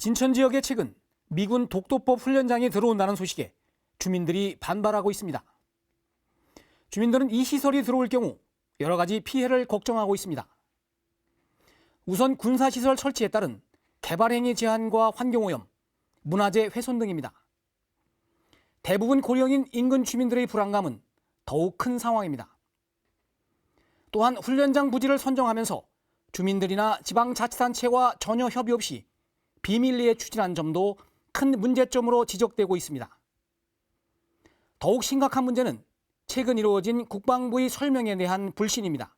진천 지역에 최근 미군 독도법 훈련장이 들어온다는 소식에 주민들이 반발하고 있습니다. 주민들은 이 시설이 들어올 경우 여러 가지 피해를 걱정하고 있습니다. 우선 군사시설 설치에 따른 개발행위 제한과 환경오염, 문화재 훼손 등입니다. 대부분 고령인 인근 주민들의 불안감은 더욱 큰 상황입니다. 또한 훈련장 부지를 선정하면서 주민들이나 지방자치단체와 전혀 협의 없이 비밀리에 추진한 점도 큰 문제점으로 지적되고 있습니다. 더욱 심각한 문제는 최근 이루어진 국방부의 설명에 대한 불신입니다.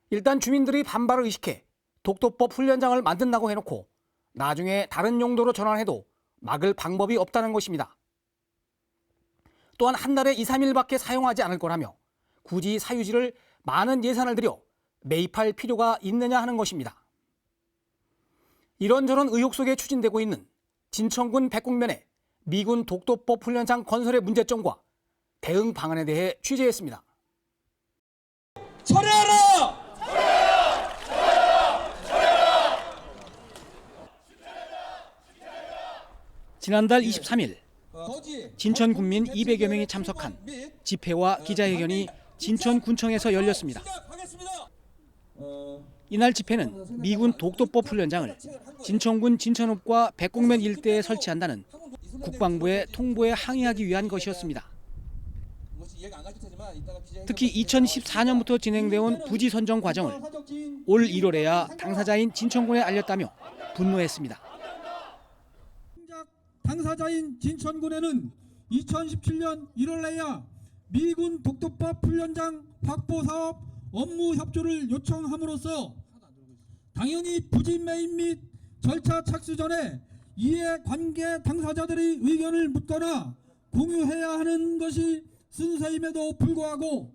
일단 주민들의 반발을 의식해 독도법 훈련장을 만든다고 해놓고 나중에 다른 용도로 전환해도 막을 방법이 없다는 것입니다. 또한 한 달에 2, 3일밖에 사용하지 않을 거라며 굳이 사유지를 많은 예산을 들여 매입할 필요가 있느냐 하는 것입니다. 이런저런 의혹 속에 추진되고 있는 진천군 백곡면의 미군 독도법 훈련장 건설의 문제점과 대응 방안에 대해 취재했습니다. 철회하라! 지난달 23일 진천 군민 200여 명이 참석한 집회와 기자회견이 진천군청에서 열렸습니다. 이날 집회는 미군 독도법 훈련장을 진천군 진천읍과 백곡면 일대에 설치한다는 국방부의 통보에 항의하기 위한 것이었습니다. 특히 2014년부터 진행되어온 부지 선정 과정을 올 1월에야 당사자인 진천군에 알렸다며 분노했습니다. 당사자인 진천군에는 2017년 1월에야 미군 독도법 훈련장 확보 사업 업무 협조를 요청함으로써 당연히 부지 매입 및 절차 착수 전에 이해 관계 당사자들의 의견을 묻거나 공유해야 하는 것이 순서임에도 불구하고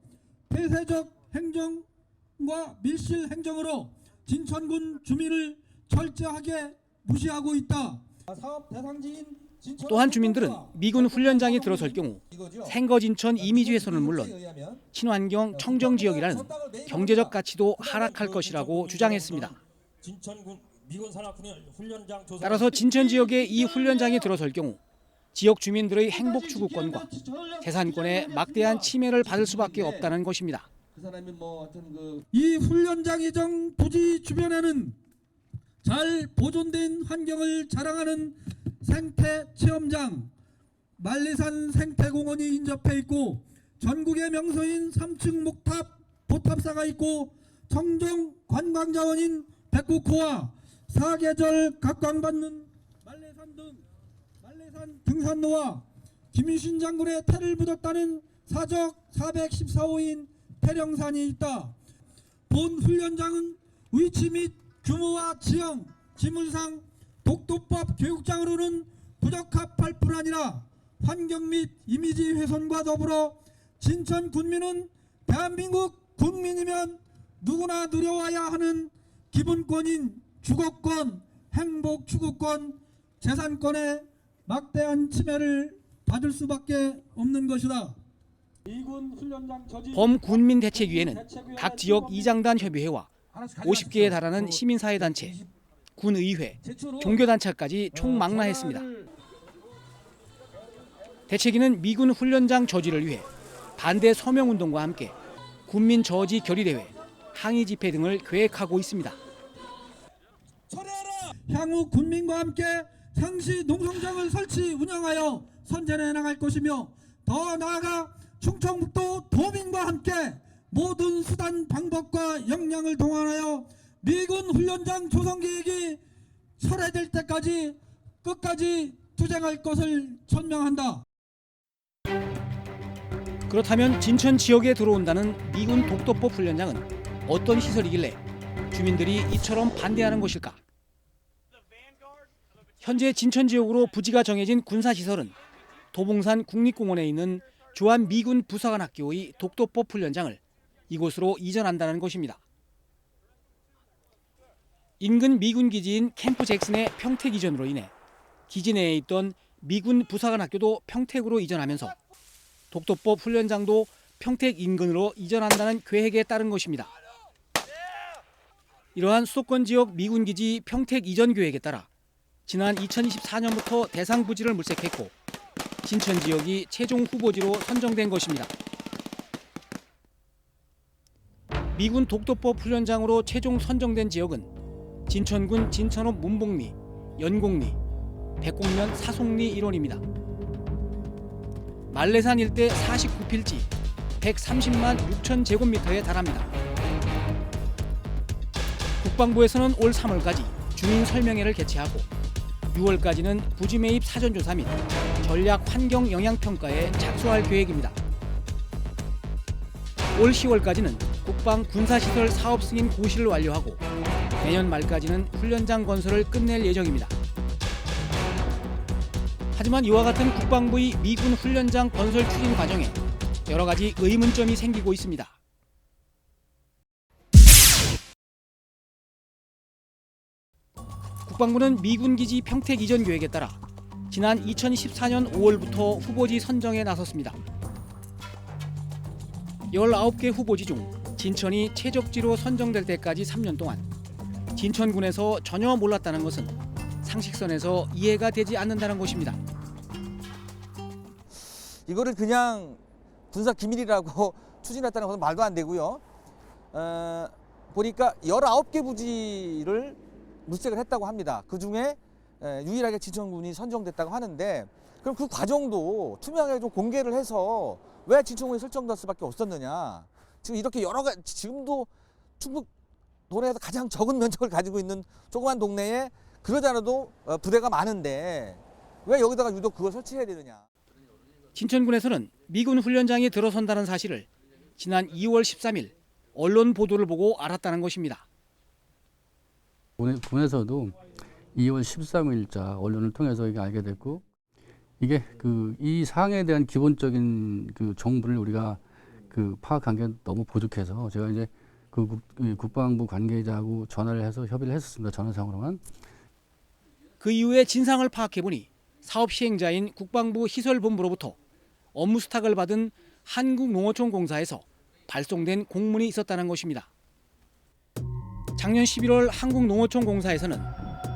폐쇄적 행정과 밀실 행정으로 진천군 주민을 철저하게 무시하고 있다. 또한 주민들은 미군 훈련장이 들어설 경우 생거진천 이미지 훼손은 물론 친환경 청정지역이라는 경제적 가치도 하락할 것이라고 주장했습니다. 따라서 진천 지역에 이 훈련장이 들어설 경우 지역 주민들의 행복 추구권과 재산권에 막대한 침해를 받을 수밖에 없다는 것입니다. 이 훈련장 예정 부지 주변에는 잘 보존된 환경을 자랑하는 생태체험장, 만리산 생태공원이 인접해 있고 전국의 명소인 3층 목탑, 보탑사가 있고 청정 관광자원인 백구코와 사계절 각광받는 만리산 등산로와 김유신 장군의 태를 묻었다는 사적 414호인 태령산이 있다. 본 훈련장은 위치 및 규모와 지형, 지물상 독도법 교육장으로는 부적합할 뿐 아니라 환경 및 이미지 훼손과 더불어 진천 군민은 대한민국 국민이면 누구나 누려와야 하는 기본권인 주거권, 행복 추구권, 재산권에 막대한 침해를 받을 수밖에 없는 것이다. 범군민대책위에는 각 지역 이장단 협의회와 50개에 달하는 시민사회단체, 군의회, 종교단체까지 총망라했습니다. 대책위는 미군 훈련장 저지를 위해 반대 서명운동과 함께 군민 저지 결의대회, 항의 집회 등을 계획하고 있습니다. 향후 군민과 함께 상시 농성장을 설치 운영하여 선전해 나갈 것이며 더 나아가 충청북도 도민과 함께 모든 수단 방법과 역량을 동원하여 미군 훈련장 조성 계획이 철회될 때까지 끝까지 투쟁할 것을 천명한다. 그렇다면 진천 지역에 들어온다는 미군 독도법 훈련장은 어떤 시설이길래 주민들이 이처럼 반대하는 것일까? 현재 진천 지역으로 부지가 정해진 군사시설은 도봉산 국립공원에 있는 주한 미군 부사관학교의 독도법 훈련장을 이곳으로 이전한다는 것입니다. 인근 미군 기지인 캠프 잭슨의 평택 이전으로 인해 기지 내에 있던 미군 부사관학교도 평택으로 이전하면서 독도법 훈련장도 평택 인근으로 이전한다는 계획에 따른 것입니다. 이러한 수도권 지역 미군 기지 평택 이전 계획에 따라 지난 2024년부터 대상 부지를 물색했고 진천 지역이 최종 후보지로 선정된 것입니다. 미군 독도법 훈련장으로 최종 선정된 지역은 진천군 진천읍 문복리, 연곡리, 백곡면 사송리 일원입니다. 말레산 일대 49필지 130만 6천 제곱미터에 달합니다. 국방부에서는 올 3월까지 주민 설명회를 개최하고 6월까지는 부지 매입 사전조사 및 전략 환경 영향평가에 착수할 계획입니다. 올 10월까지는 국방 군사시설 사업 승인 고시를 완료하고 내년 말까지는 훈련장 건설을 끝낼 예정입니다. 하지만 이와 같은 국방부의 미군 훈련장 건설 추진 과정에 여러 가지 의문점이 생기고 있습니다. 국방부는 미군 기지 평택 이전 계획에 따라 지난 2014년 5월부터 후보지 선정에 나섰습니다. 19개 후보지 중 진천이 최적지로 선정될 때까지 3년 동안 진천군에서 전혀 몰랐다는 것은 상식선에서 이해가 되지 않는다는 것입니다. 이거를 그냥 군사 기밀이라고 추진했다는 것은 말도 안 되고요. 보니까 19개 부지를 물색을 했다고 합니다. 그중에 유일하게 진천군이 선정됐다고 하는데 그럼 그 과정도 투명하게 좀 공개를 해서 왜 진천군이 설정될 수밖에 없었느냐. 지금 이렇게 여러 가지 지금도 충북 도내에서 가장 적은 면적을 가지고 있는 조그만 동네에 그러지 않아도 부대가 많은데 왜 여기다가 유독 그걸 설치해야 되느냐. 진천군에서는 미군 훈련장이 들어선다는 사실을 지난 2월 13일 언론 보도를 보고 알았다는 것입니다. 군에서도 2월 13일자 언론을 통해서 이게 알게 됐고 이게 이 사항에 대한 기본적인 정보를 우리가 파악한 게 너무 부족해서 제가 이제 국방부 관계자하고 전화를 해서 협의를 했었습니다. 전화상으로만. 그 이후에 진상을 파악해보니 사업 시행자인 국방부 시설본부로부터 업무 수탁을 받은 한국농어촌공사에서 발송된 공문이 있었다는 것입니다. 작년 11월 한국농어촌공사에서는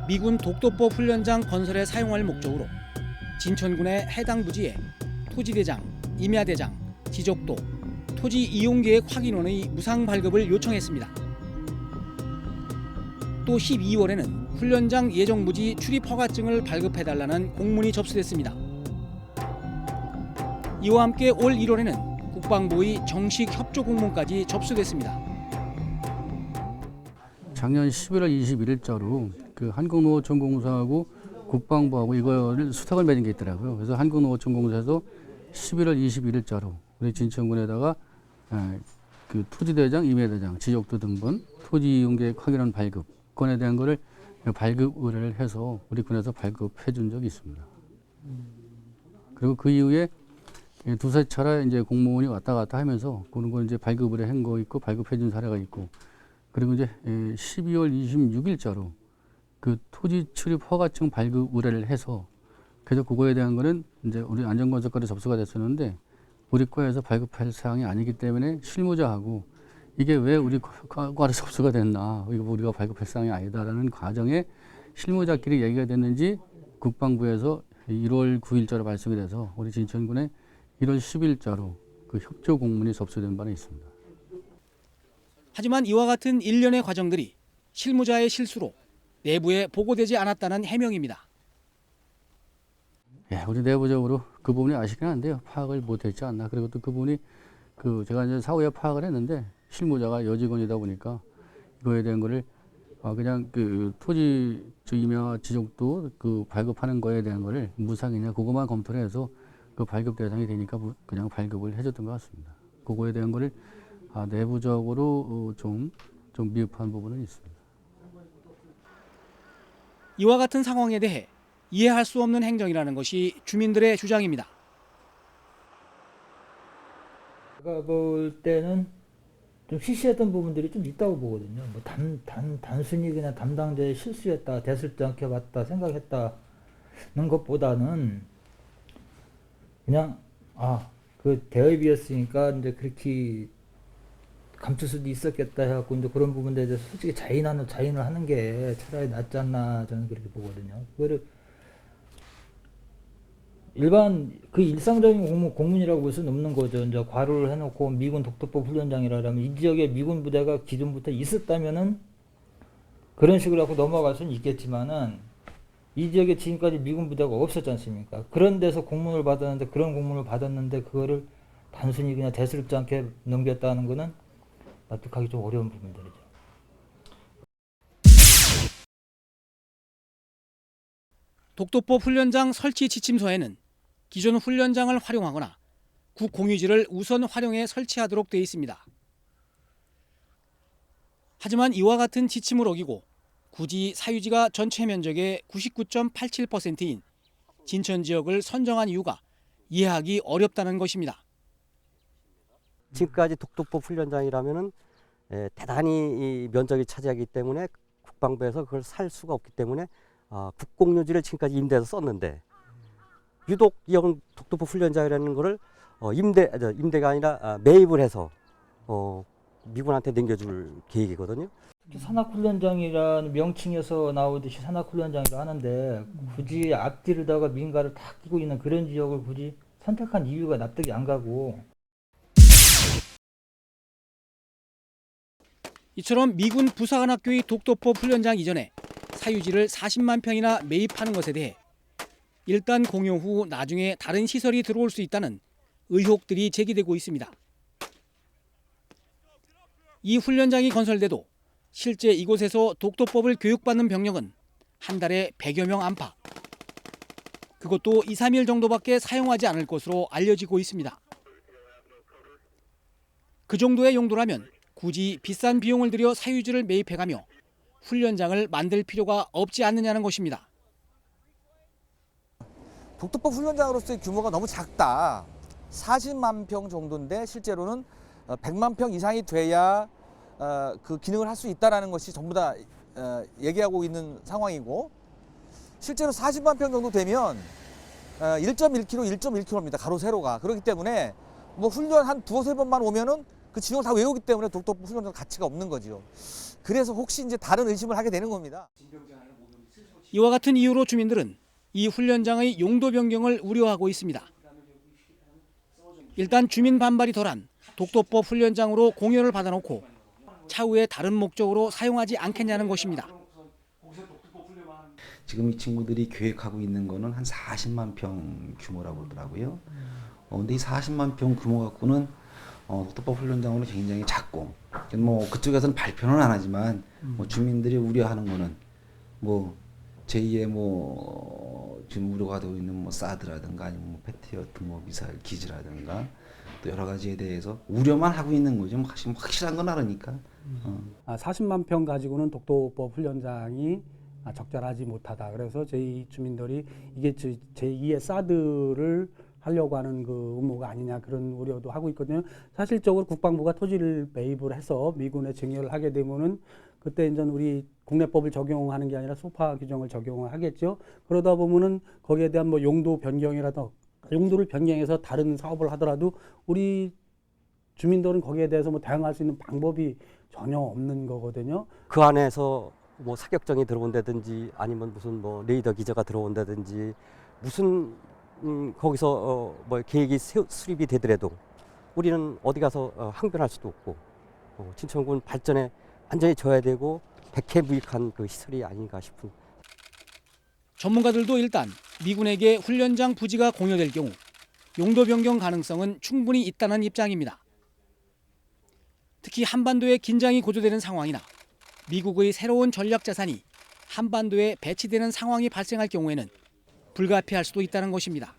미군 독도법 훈련장 건설에 사용할 목적으로 진천군의 해당 부지에 토지대장, 임야대장, 지적도, 토지 이용계획 확인원의 무상 발급을 요청했습니다. 또 12월에는 훈련장 예정부지 출입 허가증을 발급해달라는 공문이 접수됐습니다. 이와 함께 올 1월에는 국방부의 정식 협조 공문까지 접수됐습니다. 작년 11월 21일자로 한국농어촌공사하고 국방부하고 이거를 수탁을 맺은 게 있더라고요. 그래서 한국농어촌공사에서 11월 21일자로 우리 진천군에다가 토지대장, 임야대장, 지적도 등본, 토지 이용계획 확인원 발급 건에 대한 거를 발급 의뢰를 해서 우리 군에서 발급해 준 적이 있습니다. 그리고 그 이후에 두세 차례 이제 공무원이 왔다 갔다 하면서 그런 거 이제 발급을 한 거 있고 발급해 준 사례가 있고 그리고 이제 12월 26일자로 토지 출입 허가증 발급 의뢰를 해서 그래서 그거에 대한 거는 이제 우리 안전건설과로 접수가 됐었는데 우리 과에서 발급할 사항이 아니기 때문에 실무자하고 이게 왜 우리 과로 접수가 됐나 이거 우리가 발급할 사항이 아니다라는 과정에 실무자끼리 얘기가 됐는지 국방부에서 1월 9일자로 발송이 돼서 우리 진천군에 1월 10일자로 협조 공문이 접수된 바는 있습니다. 하지만 이와 같은 일련의 과정들이 실무자의 실수로 내부에 보고되지 않았다는 해명입니다. 예, 우리 내부적으로 그 부분이 아쉽긴 한데요. 파악을 못했지 않나. 그리고 또 그 부분이 제가 이제 사후에 파악을 했는데 실무자가 여직원이다 보니까 이거에 대한 거를 그냥 토지 임야 지적도 발급하는 거에 대한 거를 무상이냐 그것만 검토를 해서 발급 대상이 되니까 그냥 발급을 해줬던 것 같습니다. 그거에 대한 거를 내부적으로 좀 미흡한 부분은 있습니다. 이와 같은 상황에 대해 이해할 수 없는 행정이라는 것이 주민들의 주장입니다. 제가 볼 때는 좀 시시했던 부분들이 좀 있다고 보거든요. 뭐 단순히 그냥 담당자의 실수였다, 대수롭지 않게 봤다, 생각했다는 것보다는 그냥 그 대업이었으니까 이제 그렇게 감출 수도 있었겠다 해갖고 이제 그런 부분에 대해서 솔직히 자인을 하는 게 차라리 낫지 않나 저는 그렇게 보거든요. 그거를 일반 그 일상적인 공문이라고 볼 수는 없는 거죠. 이제 괄호를 해놓고 미군 독도법 훈련장이라면 이 지역에 미군 부대가 기존부터 있었다면은 그런 식으로 하고 넘어갈 수는 있겠지만은 이 지역에 지금까지 미군 부대가 없었지 않습니까? 그런 데서 공문을 받았는데 그런 공문을 받았는데 그거를 단순히 그냥 대수롭지 않게 넘겼다는 거는 납득하기 좀 어려운 부분들이죠. 독도법 훈련장 설치 지침서에는 기존 훈련장을 활용하거나 국공유지를 우선 활용해 설치하도록 되어 있습니다. 하지만 이와 같은 지침을 어기고 굳이 사유지가 전체 면적의 99.87%인 진천 지역을 선정한 이유가 이해하기 어렵다는 것입니다. 지금까지 독도법 훈련장이라면은 대단히 이 면적이 차지하기 때문에 국방부에서 그걸 살 수가 없기 때문에 국공유지를 지금까지 임대해서 썼는데 유독 이런 독도법 훈련장이라는 거를 임대가 아니라 매입을 해서 미군한테 넘겨줄 계획이거든요. 산악훈련장이라는 명칭에서 나오듯이 산악훈련장이라 하는데 굳이 앞뒤로다가 민가를 다 끼고 있는 그런 지역을 굳이 선택한 이유가 납득이 안 가고 이처럼 미군 부사관학교의 독도법 훈련장 이전에 사유지를 40만 평이나 매입하는 것에 대해 일단 공여 후 나중에 다른 시설이 들어올 수 있다는 의혹들이 제기되고 있습니다. 이 훈련장이 건설돼도 실제 이곳에서 독도법을 교육받는 병력은 한 달에 100여 명 안팎. 그것도 2, 3일 정도밖에 사용하지 않을 것으로 알려지고 있습니다. 그 정도의 용도라면 굳이 비싼 비용을 들여 사유지를 매입해가며 훈련장을 만들 필요가 없지 않느냐는 것입니다. 독도법 훈련장으로서의 규모가 너무 작다. 40만 평 정도인데 실제로는 100만 평 이상이 돼야 그 기능을 할 수 있다는 것이 전부 다 얘기하고 있는 상황이고 실제로 40만 평 정도 되면 1.1km, 1.1km입니다. 가로 세로가. 그렇기 때문에 뭐 훈련 한 두세 번만 오면은 그 지형을 다 외우기 때문에 독도법 훈련장 가치가 없는 거죠. 그래서 혹시 이제 다른 의심을 하게 되는 겁니다. 이와 같은 이유로 주민들은 이 훈련장의 용도 변경을 우려하고 있습니다. 일단 주민 반발이 덜한 독도법 훈련장으로 공여를 받아놓고 차후에 다른 목적으로 사용하지 않겠냐는 것입니다. 지금 이 친구들이 계획하고 있는 거는 한 40만 평 규모라고 그러더라고요. 근데 이 40만 평 규모 갖고는 독도법 훈련장으로 굉장히 작고, 뭐 그쪽에서는 발표는 안 하지만 뭐 주민들이 우려하는 거는 뭐 제2의 뭐 지금 우려가 되고 있는 뭐 사드라든가 아니면 뭐 패트리어트 뭐 미사일 기지라든가 또 여러 가지에 대해서 우려만 하고 있는 거죠. 뭐 확실한 건 알으니까. 40만 평 가지고는 독도법 훈련장이 적절하지 못하다. 그래서 저희 주민들이 이게 제2의 사드를 하려고 하는 그 음모가 아니냐 그런 우려도 하고 있거든요. 사실적으로 국방부가 토지를 매입을 해서 미군에 증여를 하게 되면은 그때 이제 우리 국내법을 적용하는 게 아니라 소파 규정을 적용을 하겠죠. 그러다 보면은 거기에 대한 뭐 용도 변경이라도 용도를 변경해서 다른 사업을 하더라도 우리 주민들은 거기에 대해서 뭐 대응할 수 있는 방법이 전혀 없는 거거든요. 그 안에서 뭐 사격정이 들어온다든지 아니면 무슨 뭐 레이더 기저가 들어온다든지 무슨 거기서 뭐 계획이 수립이 되더라도 우리는 어디 가서 항변할 수도 없고 진천군 발전에 완전히 져야 되고 백해무익한 그 시설이 아닌가 싶은. 전문가들도 일단 미군에게 훈련장 부지가 공여될 경우 용도 변경 가능성은 충분히 있다는 입장입니다. 특히 한반도의 긴장이 고조되는 상황이나 미국의 새로운 전략 자산이 한반도에 배치되는 상황이 발생할 경우에는 불가피할 수도 있다는 것입니다.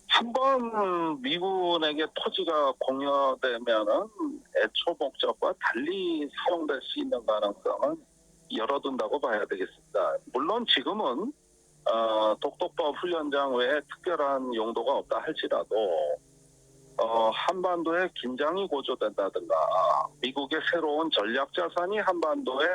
한번 미군에게 토지가 공여되면은 애초 목적과 달리 사용될 수 있는 가능성은 열어둔다고 봐야 되겠습니다. 물론 지금은 독도법 훈련장 외에 특별한 용도가 없다 할지라도 한반도에 긴장이 고조된다든가 미국의 새로운 전략 자산이 한반도에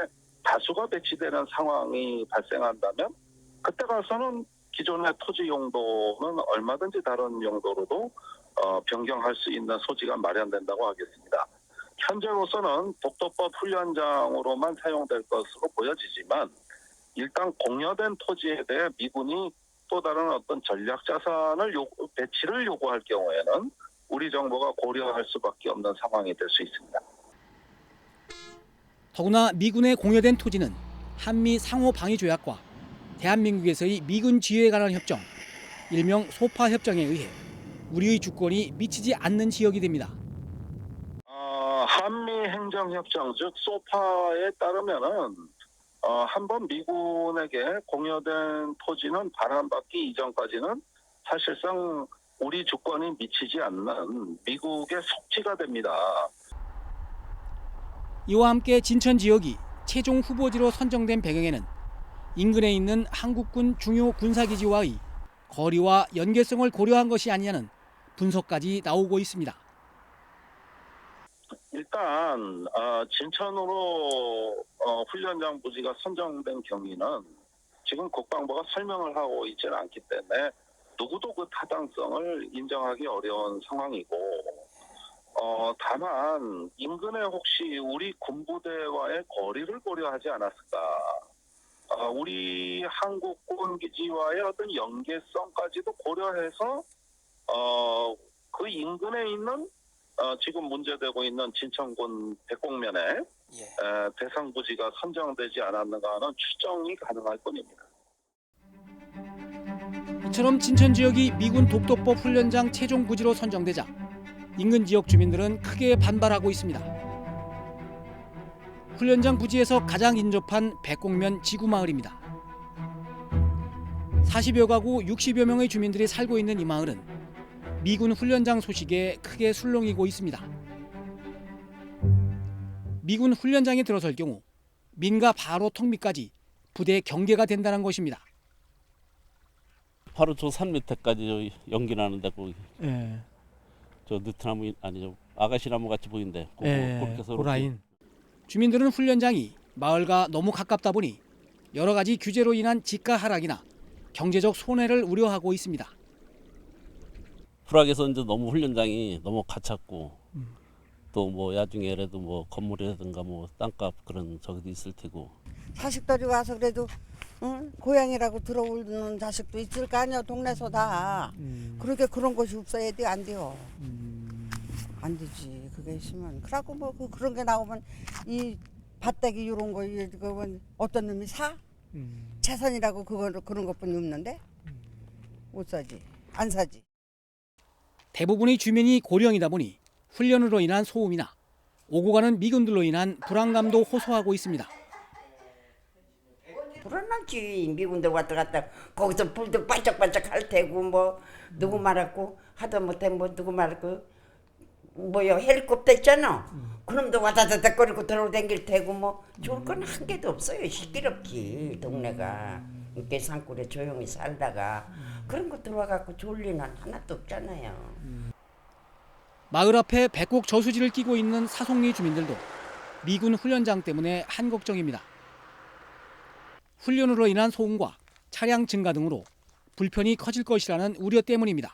다수가 배치되는 상황이 발생한다면 그때 가서는 기존의 토지 용도는 얼마든지 다른 용도로도 변경할 수 있는 소지가 마련된다고 하겠습니다. 현재로서는 독도법 훈련장으로만 사용될 것으로 보여지지만 일단 공여된 토지에 대해 미군이 또 다른 어떤 전략 자산을 배치를 요구할 경우에는 우리 정부가 고려할 수밖에 없는 상황이 될 수 있습니다. 더구나 미군에 공여된 토지는 한미 상호 방위 조약과 대한민국에서의 미군 지휘에 관한 협정, 일명 소파 협정에 의해 우리의 주권이 미치지 않는 지역이 됩니다. 한미 행정협정 즉 소파에 따르면은 한번 미군에게 공여된 토지는 반환받기 이전까지는 사실상 우리 주권이 미치지 않는 미국의 속지가 됩니다. 이와 함께 진천 지역이 최종 후보지로 선정된 배경에는 인근에 있는 한국군 중요 군사기지와의 거리와 연계성을 고려한 것이 아니냐는 분석까지 나오고 있습니다. 일단 진천으로 훈련장 부지가 선정된 경위는 지금 국방부가 설명을 하고 있지는 않기 때문에 누구도 그 타당성을 인정하기 어려운 상황이고 다만 인근에 혹시 우리 군부대와의 거리를 고려하지 않았을까? 우리 한국군 기지와의 어떤 연계성까지도 고려해서 그 인근에 있는 지금 문제되고 있는 진천군 백곡면에 대상 부지가 선정되지 않았는가 하는 추정이 가능할 뿐입니다. 이처럼 진천 지역이 미군 독도법 훈련장 최종 부지로 선정되자 인근 지역 주민들은 크게 반발하고 있습니다. 훈련장 부지에서 가장 인접한 백곡면 지구마을입니다. 40여 가구 60여 명의 주민들이 살고 있는 이 마을은 미군 훈련장 소식에 크게 술렁이고 있습니다. 미군 훈련장에 들어설 경우 민가 바로 턱밑까지 부대 경계가 된다는 것입니다. 바로 저 산 밑에까지 연기나는데 거기 예. 저 느티나무 아니죠 아가씨나무 같이 보이는데 그렇게 해서 고라인. 주민들은 훈련장이 마을과 너무 가깝다 보니 여러 가지 규제로 인한 지가 하락이나 경제적 손해를 우려하고 있습니다. 불악에서 이제 너무 훈련장이 너무 가깝고 또 뭐 나중에라도 뭐 건물이라든가 뭐 땅값 그런 저기도 있을 테고 자식들이 와서 그래도 고향이라고 들어오는 자식도 있을 거 아니야 동네에서 다. 그러니까 그런 것이 없어야 돼 안 돼요. 안 되지 그게 있으면. 그래갖고 뭐 그런 게 나오면 이 밭대기 이런 거 이거 어떤 놈이 사? 재산이라고 그런 것뿐이 없는데 못 사지 안 사지. 대부분의 주민이 고령이다 보니 훈련으로 인한 소음이나 오고 가는 미군들로 인한 불안감도 호소하고 있습니다. 불안하지. 미군들 왔다 갔다 거기서 불도 반짝반짝 할 테고 뭐 누구 말았고 하다 못해 뭐 누구 말았고 뭐요 헬리콥터 있잖아. 그놈도 와다다닥거리고 들어다닐 테고 뭐 좋을 건 한 개도 없어요. 시끄럽지 동네가. 이렇게 산골에 조용히 살다가 그런 거 들어와갖고 좋을 리는 하나도 없잖아요. 마을 앞에 백곡 저수지를 끼고 있는 사송리 주민들도 미군 훈련장 때문에 한걱정입니다. 훈련으로 인한 소음과 차량 증가 등으로 불편이 커질 것이라는 우려 때문입니다.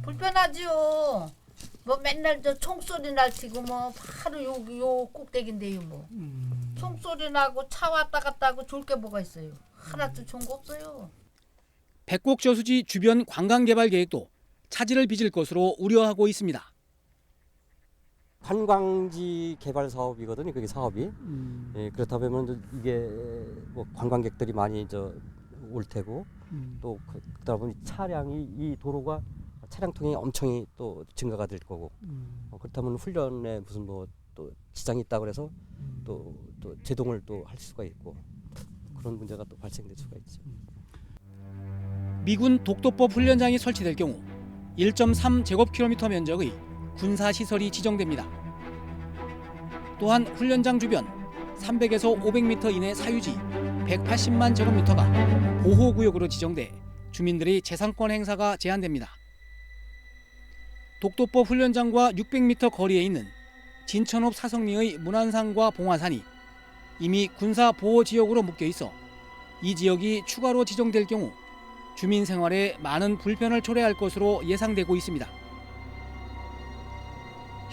불편하지요. 뭐 맨날 저 총소리 날 테고 뭐 바로 여기 요 꼭대기인데요 뭐. 총소리 나고 차 왔다 갔다 하고 좋을 게 뭐가 있어요. 하나도 좋은 거 없어요. 백곡 저수지 주변 관광 개발 계획도 차질을 빚을 것으로 우려하고 있습니다. 관광지 개발 사업이거든요. 그게 사업이. 예, 그렇다 보면 이게 뭐 관광객들이 많이 올 테고 또 그러다 보니 차량이 이 도로가 차량 통행이 엄청 또 증가가 될 거고 그렇다면 훈련에 무슨 뭐 또 지장이 있다 그래서 또 제동을 또 할 수가 있고 그런 문제가 또 발생될 수가 있죠. 미군 독도법 훈련장이 설치될 경우 1.3제곱킬로미터 면적의 군사시설이 지정됩니다. 또한 훈련장 주변 300에서 500m 이내 사유지 180만 제곱미터가 보호구역으로 지정돼 주민들의 재산권 행사가 제한됩니다. 독도법 훈련장과 600m 거리에 있는 진천읍 사성리의 문안산과 봉화산이 이미 군사보호지역으로 묶여 있어 이 지역이 추가로 지정될 경우 주민 생활에 많은 불편을 초래할 것으로 예상되고 있습니다.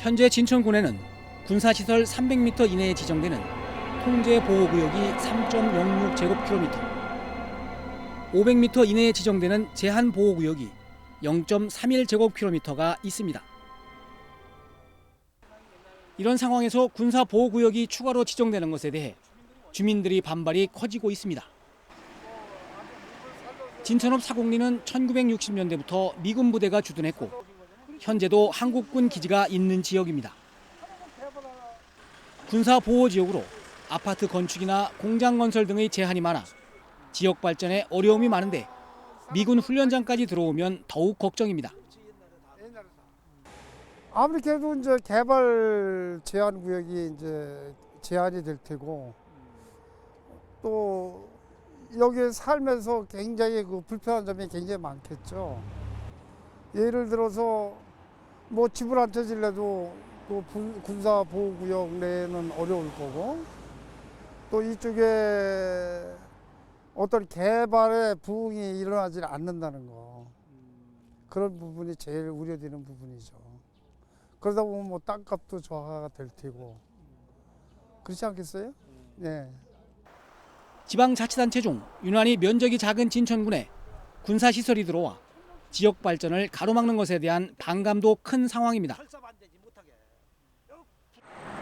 현재 진천군에는 군사시설 300m 이내에 지정되는 통제보호구역이 3.06제곱킬로미터, 500m 이내에 지정되는 제한보호구역이 0.31제곱킬로미터가 있습니다. 이런 상황에서 군사보호구역이 추가로 지정되는 것에 대해 주민들의 반발이 커지고 있습니다. 진천읍 사곡리는 1960년대부터 미군 부대가 주둔했고 현재도 한국군 기지가 있는 지역입니다. 군사보호지역으로 아파트 건축이나 공장 건설 등의 제한이 많아 지역 발전에 어려움이 많은데 미군 훈련장까지 들어오면 더욱 걱정입니다. 아무리 그래도 이제 개발 제한 구역이 이제 제한이 될 테고 또 여기 살면서 굉장히 그 불편한 점이 굉장히 많겠죠. 예를 들어서 뭐 집을 한 채 질래도 그 군사 보호 구역 내에는 어려울 거고 또 이쪽에 어떤 개발의 부흥이 일어나지 않는다는 거 그런 부분이 제일 우려되는 부분이죠. 그러다 보면 뭐 땅값도 저하가 될 테고 그렇지 않겠어요? 네. 지방자치단체 중 유난히 면적이 작은 진천군에 군사시설이 들어와 지역 발전을 가로막는 것에 대한 반감도 큰 상황입니다.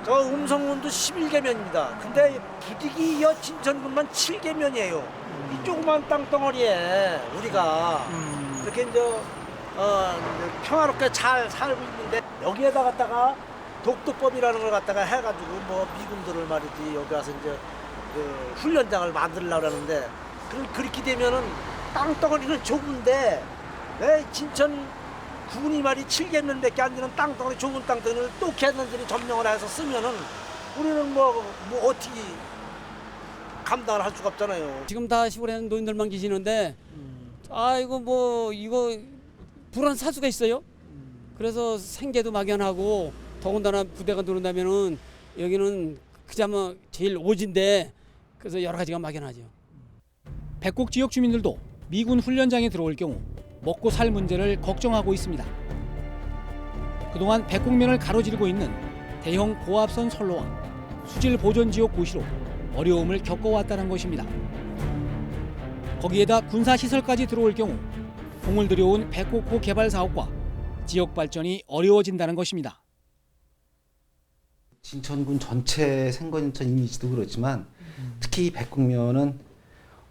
저 음성군도 11개면입니다. 근데 부득이 이 진천군만 7개면이에요. 이 조그만 땅덩어리에 우리가 이렇게 이제 평화롭게 잘 살고 있는데 여기에다 갖다가 독도법이라는 걸 갖다가 해가지고 뭐 미군들을 말이지 여기 와서 이제 그 훈련장을 만들려고 하는데 그렇게 되면은 땅덩어리는 좁은데 왜 진천 군이 말이 7개면밖에 안 되는 땅덩어리 좁은 땅덩어리를 또 걔네들이 점령을 해서 쓰면은 우리는 뭐 어떻게 감당을 할 수가 없잖아요. 지금 다 시골에는 노인들만 계시는데 아이고 뭐 이거 불안 살 수가 있어요. 그래서 생계도 막연하고 더군다나 부대가 들어온다면은 여기는 그자뭐 제일 오진데 그래서 여러 가지가 막연하죠. 백곡 지역 주민들도 미군 훈련장에 들어올 경우 먹고 살 문제를 걱정하고 있습니다. 그동안 백곡면을 가로지르고 있는 대형 고압선 선로와 수질 보존 지역 고시로 어려움을 겪어왔다는 것입니다. 거기에다 군사시설까지 들어올 경우 공을 들여온 백곡호 개발 사업과 지역 발전이 어려워진다는 것입니다. 진천군 전체 생건인천 이미지도 그렇지만 특히 이 백곡면은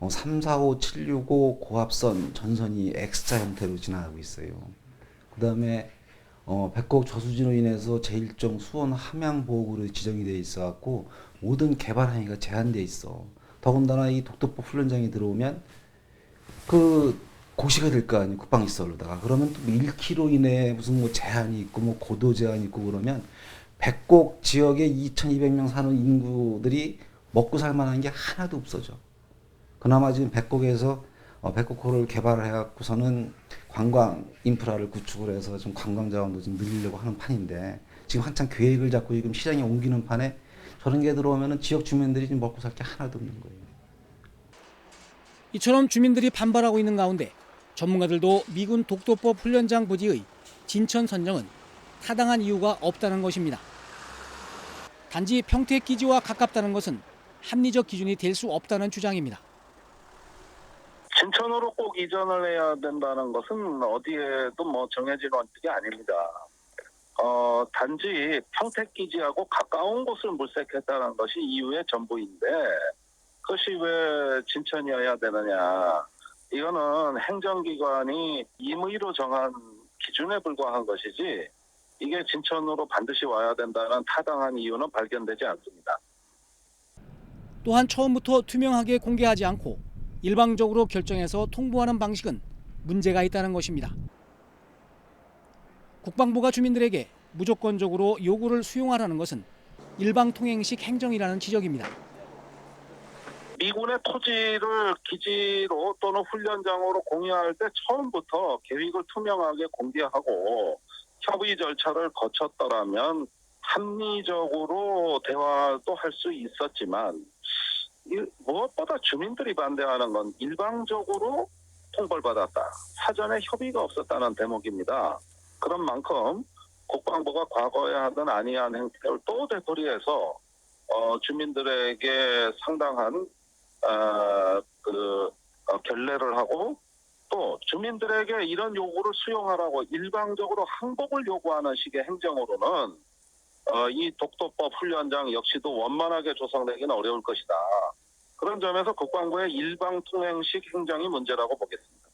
3, 4, 5, 7, 6, 5 고압선 전선이 X자 형태로 지나가고 있어요. 그 다음에 백곡 저수지로 인해서 제1종 수원 함양보호구로 지정이 돼 있어갖고 모든 개발 행위가 제한돼 있어. 더군다나 이 독도법 훈련장이 들어오면 그 고시가 될 거 아니에요. 국방시설로다가. 그러면 또 1km 이내에 무슨 뭐 제한이 있고 뭐 고도 제한이 있고 그러면 백곡 지역에 2,200명 사는 인구들이 먹고 살 만한 게 하나도 없어져. 그나마 지금 백곡에서 백곡호를 개발해갖고서는 관광 인프라를 구축을 해서 좀 관광 자원도 좀 늘리려고 하는 판인데 지금 한참 계획을 잡고 지금 시장에 옮기는 판에 저런 게 들어오면은 지역 주민들이 지금 먹고 살 게 하나도 없는 거예요. 이처럼 주민들이 반발하고 있는 가운데 전문가들도 미군 독도법 훈련장 부지의 진천 선정은 타당한 이유가 없다는 것입니다. 단지 평택 기지와 가깝다는 것은 합리적 기준이 될 수 없다는 주장입니다. 진천으로 꼭 이전을 해야 된다는 것은 어디에도 뭐 정해진 원칙이 아닙니다. 단지 평택 기지하고 가까운 곳을 물색했다는 것이 이유의 전부인데 그것이 왜 진천이어야 되느냐. 이거는 행정기관이 임의로 정한 기준에 불과한 것이지 이게 진천으로 반드시 와야 된다는 타당한 이유는 발견되지 않습니다. 또한 처음부터 투명하게 공개하지 않고 일방적으로 결정해서 통보하는 방식은 문제가 있다는 것입니다. 국방부가 주민들에게 무조건적으로 요구를 수용하라는 것은 일방통행식 행정이라는 지적입니다. 미군의 토지를 기지로 또는 훈련장으로 공유할 때 처음부터 계획을 투명하게 공개하고 협의 절차를 거쳤더라면 합리적으로 대화도 할 수 있었지만 무엇보다 주민들이 반대하는 건 일방적으로 통보를 받았다. 사전에 협의가 없었다는 대목입니다. 그런 만큼 국방부가 과거에 하던 안이한 행태를 또 되풀이해서 주민들에게 상당한 결례를 하고 또 주민들에게 이런 요구를 수용하라고 일방적으로 항복을 요구하는 식의 행정으로는 이 독도법 훈련장 역시도 원만하게 조성되기는 어려울 것이다. 그런 점에서 국방부의 일방통행식 행정이 문제라고 보겠습니다.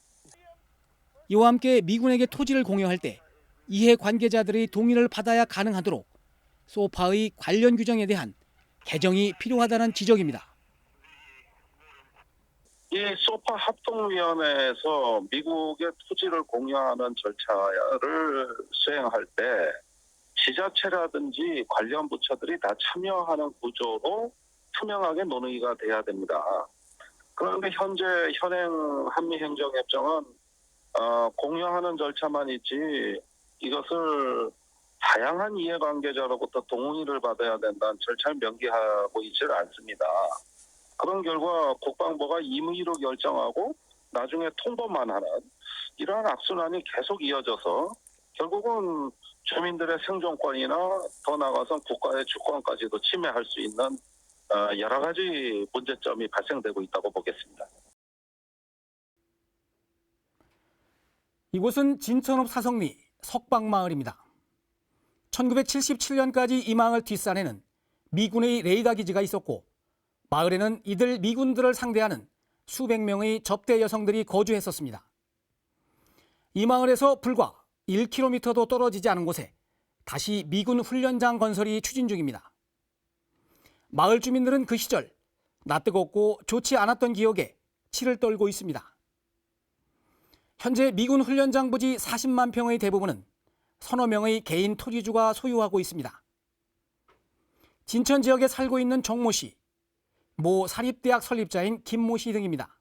이와 함께 미군에게 토지를 공여할 때 이해 관계자들의 동의를 받아야 가능하도록 소파의 관련 규정에 대한 개정이 필요하다는 지적입니다. 이 소파 합동위원회에서 미국의 토지를 공유하는 절차를 수행할 때 지자체라든지 관련 부처들이 다 참여하는 구조로 투명하게 논의가 돼야 됩니다. 그런데 현재 현행 한미행정협정은 공유하는 절차만 있지 이것을 다양한 이해관계자로부터 동의를 받아야 된다는 절차를 명기하고 있지를 않습니다. 그런 결과 국방부가 임의로 결정하고 나중에 통보만 하는 이러한 악순환이 계속 이어져서 결국은 주민들의 생존권이나 더 나아가서 국가의 주권까지도 침해할 수 있는 여러 가지 문제점이 발생되고 있다고 보겠습니다. 이곳은 진천읍 사성리 석방마을입니다. 1977년까지 이 마을 뒷산에는 미군의 레이더 기지가 있었고 마을에는 이들 미군들을 상대하는 수백 명의 접대 여성들이 거주했었습니다. 이 마을에서 불과 1km도 떨어지지 않은 곳에 다시 미군 훈련장 건설이 추진 중입니다. 마을 주민들은 그 시절 낯뜨겁고 좋지 않았던 기억에 치를 떨고 있습니다. 현재 미군 훈련장 부지 40만 평의 대부분은 서너 명의 개인 토지주가 소유하고 있습니다. 진천 지역에 살고 있는 정모 씨, 모 사립대학 설립자인 김모 씨 등입니다.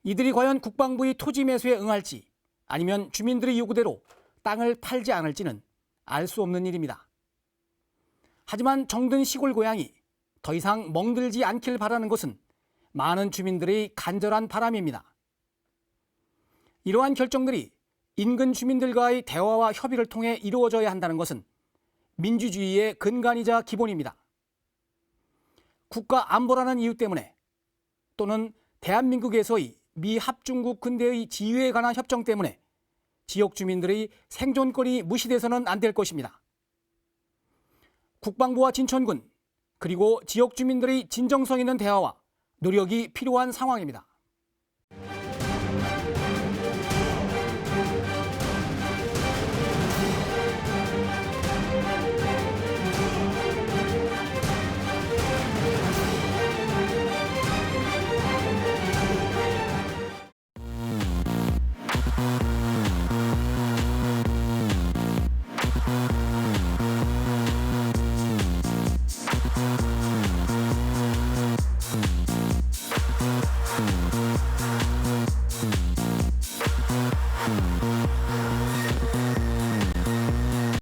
이들이 과연 국방부의 토지 매수에 응할지 아니면 주민들의 요구대로 땅을 팔지 않을지는 알 수 없는 일입니다. 하지만 정든 시골 고향이 더 이상 멍들지 않길 바라는 것은 많은 주민들의 간절한 바람입니다. 이러한 결정들이 인근 주민들과의 대화와 협의를 통해 이루어져야 한다는 것은 민주주의의 근간이자 기본입니다. 국가 안보라는 이유 때문에 또는 대한민국에서의 미 합중국 군대의 지위에 관한 협정 때문에 지역 주민들의 생존권이 무시돼서는 안 될 것입니다. 국방부와 진천군 그리고 지역 주민들의 진정성 있는 대화와 노력이 필요한 상황입니다.